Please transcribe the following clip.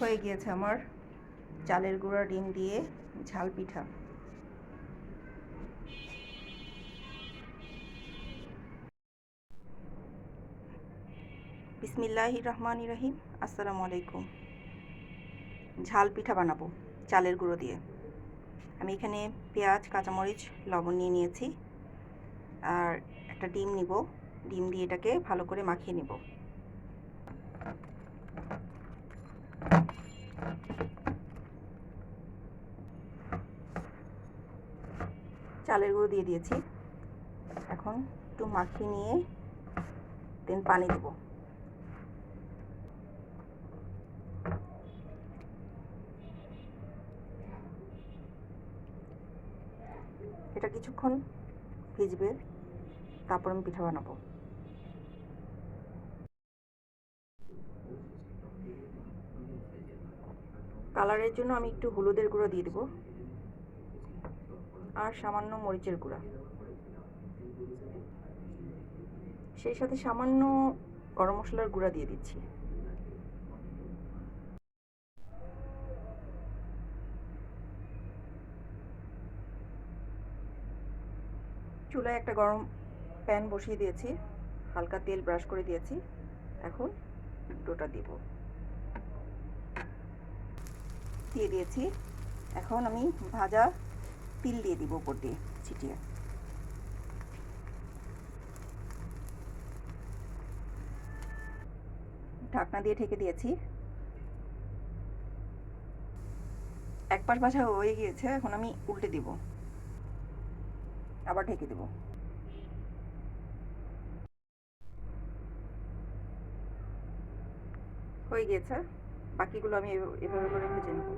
হয়ে গিয়েছে আমার চালের গুঁড়া ডিম দিয়ে ঝাল পিঠা। বিসমিল্লাহির রহমানির রহিম। আসসালামু আলাইকুম। ঝাল পিঠা বানাবো চালের গুঁড়ো দিয়ে। আমি এখানে পেঁয়াজ, কাঁচামরিচ, লবণ নিয়ে নিয়েছি, আর একটা ডিম নিব। ডিম দিয়ে এটাকে ভালো করে মাখিয়ে নেব। চালের গুঁড়ো দিয়ে দিয়েছি। এখন একটু মাখিয়ে নিয়ে দেন পানি দেব। এটা কিছুক্ষণ ভিজবে, তারপর আমি পিঠা বানাবো। কালারের জন্য আমি একটু হলুদের গুঁড়ো দিয়ে দেবো, আর সামান্য মরিচের গুঁড়া, সেই সাথে সামান্য গরম মশলার গুঁড়া দিয়ে দিচ্ছি। চুলায় একটা গরম প্যান বসিয়ে দিয়েছি, হালকা তেল ব্রাশ করে দিয়েছি। এখন ডোটা দিব, দিয়ে দিয়েছি। এখন আমি ভাজা তিল দিয়ে দিব উপর দিয়ে ছিটিয়ে। ঢাকনা দিয়ে ঢেকে দিয়েছি। এক পাশ ভাজা হয়ে গিয়েছে, এখন আমি উল্টে দিব, আবার ঢেকে দেব। হয়ে গিয়েছে, বাকিগুলো আমি এভাবে করে ভেজে নেব।